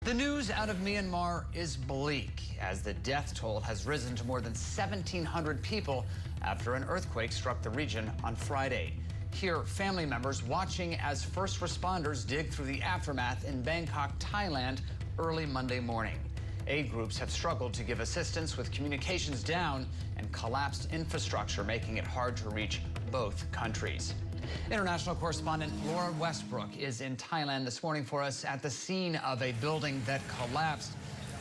The news out of Myanmar is bleak as the death toll has risen to more than 1,700 people after an earthquake struck the region on Friday. Here, family members watching as first responders dig through the aftermath in Bangkok, Thailand, early Monday morning. Aid groups have struggled to give assistance with communications down and collapsed infrastructure, making it hard to reach both countries. International correspondent Laura Westbrook is in Thailand this morning for us at the scene of a building that collapsed.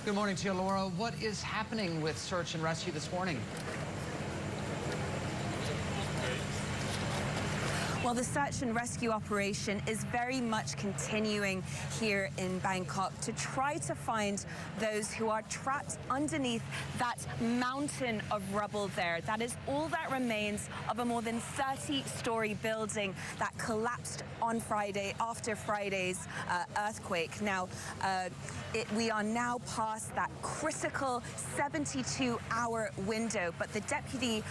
Good morning to you, Laura. What is happening with search and rescue this morning? Well, the search and rescue operation is very much continuing here in Bangkok to try to find those who are trapped underneath that mountain of rubble there. That is all that remains of a more than 30-story building that collapsed on Friday after Friday's earthquake. Now, we are now past that critical 72-hour window, but the deputy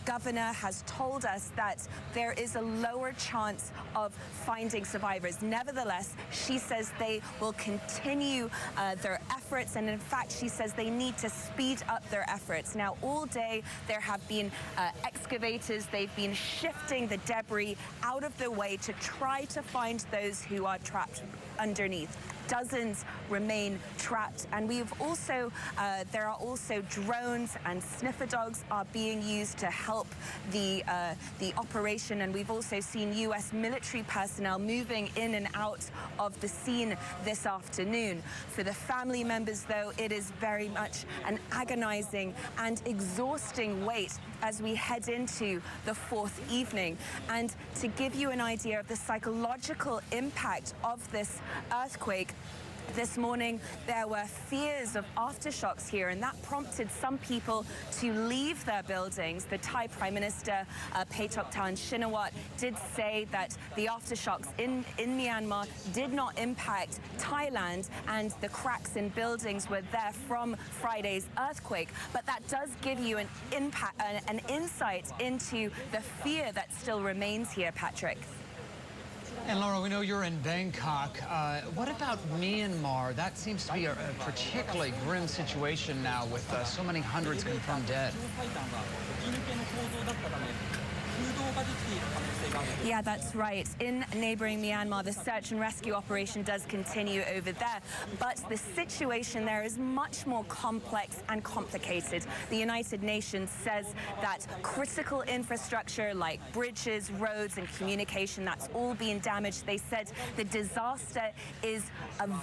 governor has told us that there is a lower chance of finding survivors. Nevertheless, she says they will continue their efforts, and in fact, she says they need to speed up their efforts. Now, all day there have been excavators. They've been shifting the debris out of the way to try to find those who are trapped underneath. Dozens remain trapped, and we've also there are also drones and sniffer dogs are being used to help the operation, and we've also seen U.S. military personnel moving in and out of the scene this afternoon. For the family members, though, it is very much an agonizing and exhausting wait as we head into the fourth evening. And to give you an idea of the psychological impact of this earthquake, this morning there were fears of aftershocks here, and that prompted some people to leave their buildings. The Thai Prime Minister Paetongtarn Shinawatra did say that the aftershocks in Myanmar did not impact Thailand, and the cracks in buildings were there from Friday's earthquake. But that does give you an insight into the fear that still remains here, Patrick. And Laura, we know you're in Bangkok. What about Myanmar? That seems to be a particularly grim situation now with so many hundreds confirmed dead. Yeah, that's right. In neighboring Myanmar, the search and rescue operation does continue over there, but the situation there is much more complex and complicated. The United Nations says that critical infrastructure like bridges, roads, and communication, that's all being damaged. They said the disaster is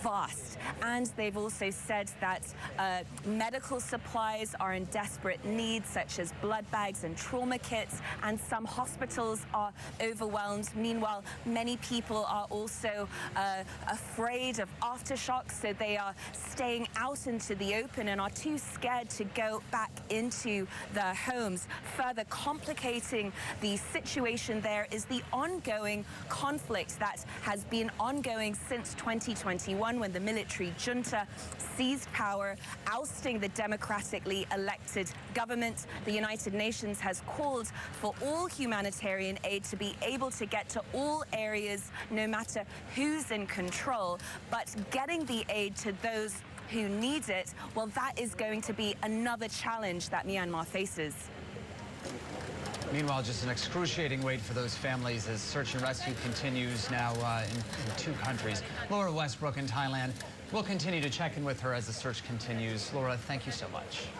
vast, and they've also said that medical supplies are in desperate need, such as blood bags and trauma kits, and some hospitals are overwhelmed. Meanwhile, many people are also afraid of aftershocks, so they are staying out into the open and are too scared to go back into their homes. Further complicating the situation there is the ongoing conflict that has been ongoing since 2021, when the military junta seized power, ousting the democratically elected government. The United Nations has called for all humanitarian aid to be able to get to all areas, no matter who's in control. But getting the aid to those who need it, well, that is going to be another challenge that Myanmar faces. Meanwhile, just an excruciating wait for those families as search and rescue continues now in two countries. Laura Westbrook in Thailand. We'll continue to check in with her as the search continues. Laura, thank you so much.